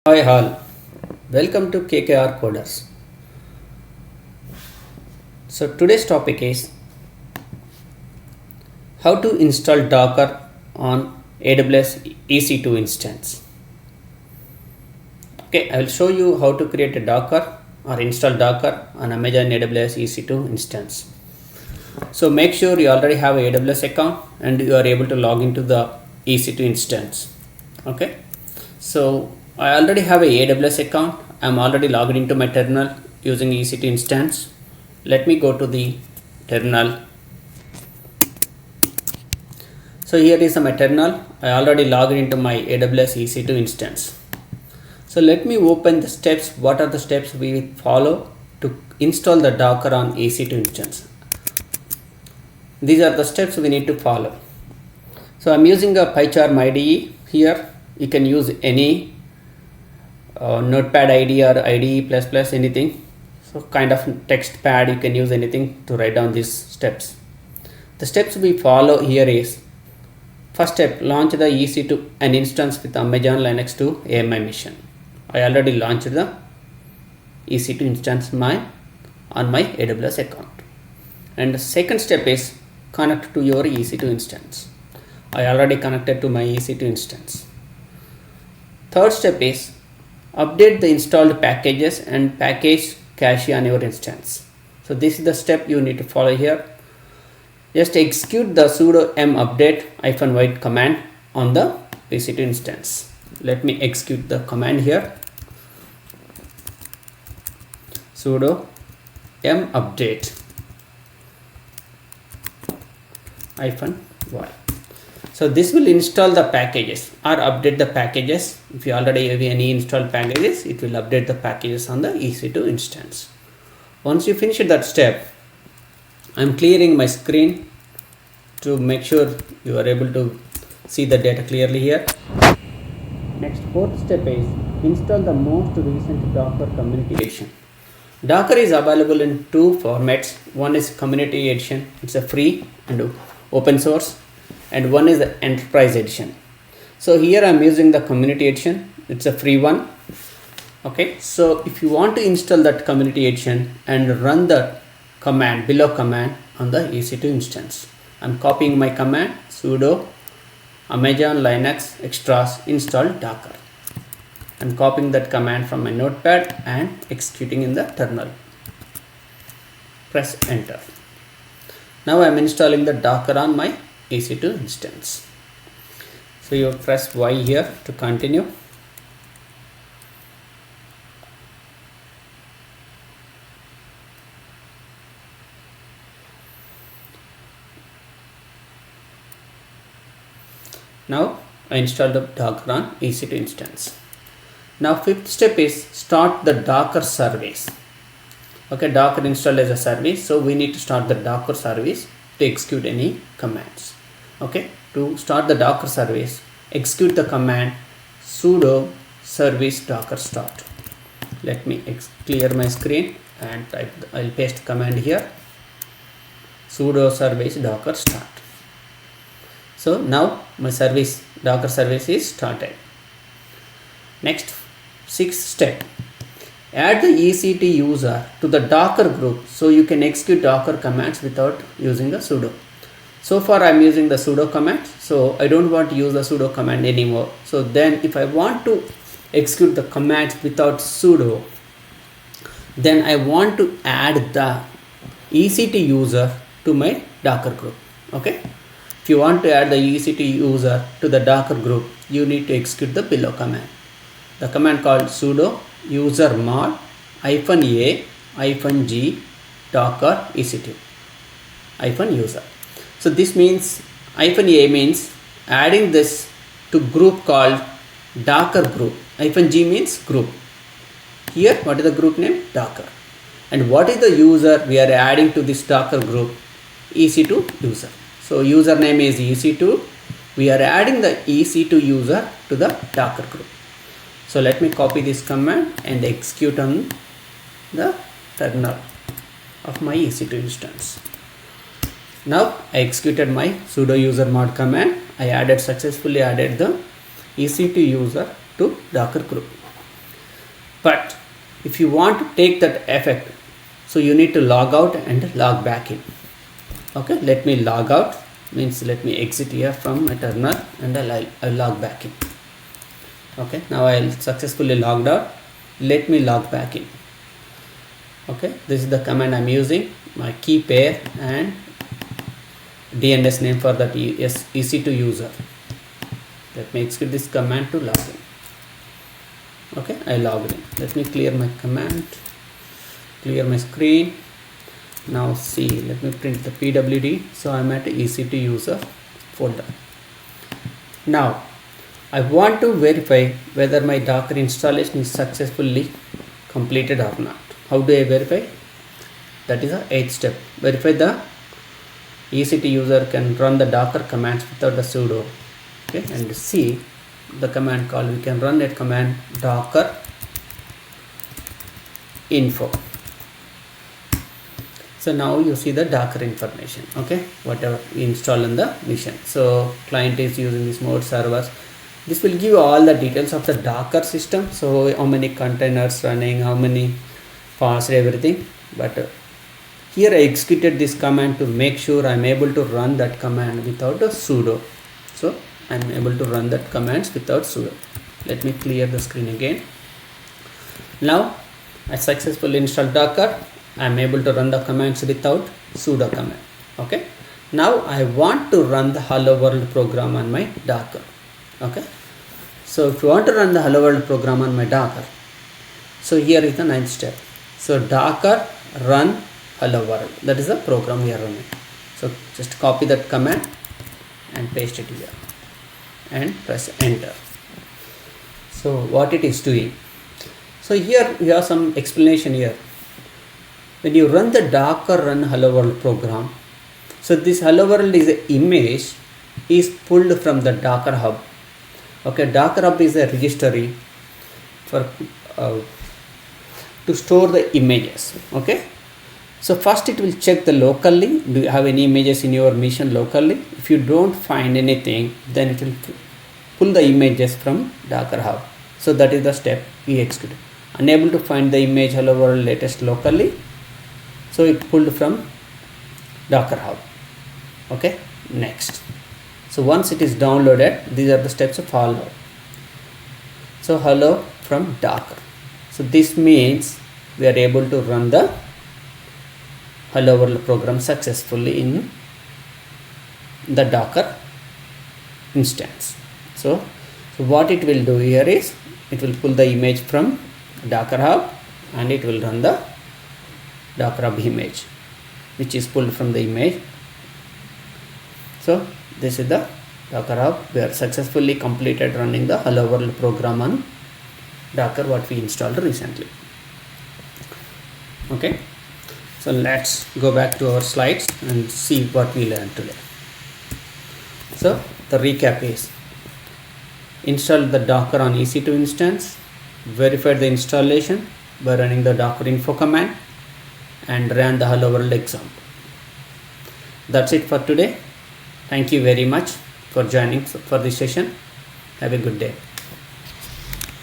Hi all, welcome to KKR Coders. So today's topic is how to install Docker on AWS EC2 instance. Okay, I will show you how to create a Docker or install Docker on Amazon AWS EC2 instance. So make sure you already have a AWS account and you are able to log into the EC2 instance. Okay, so I already have a AWS account. I'm already logged into my terminal using EC2 instance. Let me go to the terminal. So here is my terminal. I already logged into my AWS EC2 instance. So let me open the steps. What are the steps we follow to install the Docker on EC2 instance? These are the steps we need to follow. So I'm using a PyCharm IDE here. You can use any Notepad IDE or IDE++, anything. So kind of text pad, you can use anything to write down these steps. The steps we follow here is: first step, launch the EC2 an instance with Amazon Linux 2 AMI machine. I already launched the EC2 instance on my AWS account. And the second step is connect to your EC2 instance. I already connected to my EC2 instance. Third step is update the installed packages and package cache on your instance. So this is the step you need to follow here. Just execute the sudo m update -y command on the EC2 instance. Let me execute the command here. Sudo m update -y. So this will install the packages or update the packages. If you already have any installed packages, it will update the packages on the EC2 instance. Once you finish that step, I'm clearing my screen to make sure you are able to see the data clearly here. Next, fourth step is install the most recent Docker Community Edition. Docker is available in two formats. One is Community Edition, it's a free and open source, and one is the Enterprise Edition. So here I'm using the Community Edition, it's a free one. Okay, so if you want to install that Community Edition and run the command, below command on the EC2 instance, I'm copying my command sudo Amazon Linux extras install Docker. I'm copying that command from my notepad and executing in the terminal. Press enter. Now I'm installing the Docker on my EC2 instance. So you press Y here to continue. Now I installed the Docker on EC2 instance. Now fifth step is start the Docker service. Okay, Docker installed as a service, so we need to start the Docker service to execute any commands. Okay, to start the Docker service, execute the command sudo service docker start. Let me clear my screen and I'll paste the command here, sudo service docker start. So now my Docker service is started. Next, sixth step, add the EC2 user to the Docker group so you can execute Docker commands without using the sudo. So far I'm using the sudo command, so I don't want to use the sudo command anymore. So then if I want to execute the commands without sudo, then I want to add the EC2 user to my Docker group. Okay, if you want to add the EC2 user to the Docker group, you need to execute the below command. The command called sudo usermod -a-g docker EC2 -user. So this means -a means adding this to group called Docker group. -g means group. Here what is the group name? Docker. And what is the user we are adding to this Docker group? EC2 user. So username is EC2. We are adding the EC2 user to the Docker group. So let me copy this command and execute on the terminal of my EC2 instance. Now I executed my sudo usermod command. I successfully added the EC2 user to Docker group. But if you want to take that effect, so you need to log out and log back in. Okay, let me log out, means let me exit here from my terminal, and I'll log back in. Okay, now I'll successfully logged out. Let me log back in. Okay, this is the command I'm using, my key pair and DNS name for that EC2 user. Let me execute this command to log in. Okay, I logged in. Let me clear my command, clear my screen. Now see, let me print the PWD. So I'm at EC2 user folder. Now I want to verify whether my Docker installation is successfully completed or not. How do I verify? That is the 8th step. Verify the EC2 user can run the Docker commands without the sudo. Okay, and see the command call. We can run that command docker info. So now you see the Docker information. Okay, whatever we install in the mission. So client is using this mode servers. This will give all the details of the Docker system. So how many containers running, how many fast, everything. But here I executed this command to make sure I'm able to run that command without a sudo. So I'm able to run that commands without sudo. Let me clear the screen again. Now I successfully installed Docker. I'm able to run the commands without sudo command. Okay. Now I want to run the hello world program on my Docker. Okay. So if you want to run the hello world program on my Docker, so here is the 9th step. So docker run hello world. That is the program we are running. So just copy that command and paste it here and press enter. So what it is doing. So here we have some explanation here. When you run the docker run hello world program, so this hello world is an image is pulled from the Docker Hub. Okay, Docker Hub is a registry for to store the images. Okay, so first it will check the locally. Do you have any images in your mission locally? If you don't find anything, then it will pull the images from Docker Hub. So that is the step we executed. Unable to find the image hello world latest locally, so it pulled from Docker Hub. Okay, next. So once it is downloaded, these are the steps to follow. So hello from Docker. So this means we are able to run the hello world program successfully in the Docker instance. So what it will do here is it will pull the image from Docker Hub and it will run the Docker Hub image, which is pulled from the image. So this is the Docker Hub. We are successfully completed running the hello world program on Docker what we installed recently. Okay, so let's go back to our slides and see what we learned today. So the recap is: install the Docker on EC2 instance, verify the installation by running the docker info command, and ran the hello world example. That's it for today. Thank you very much for joining for this session. Have a good day.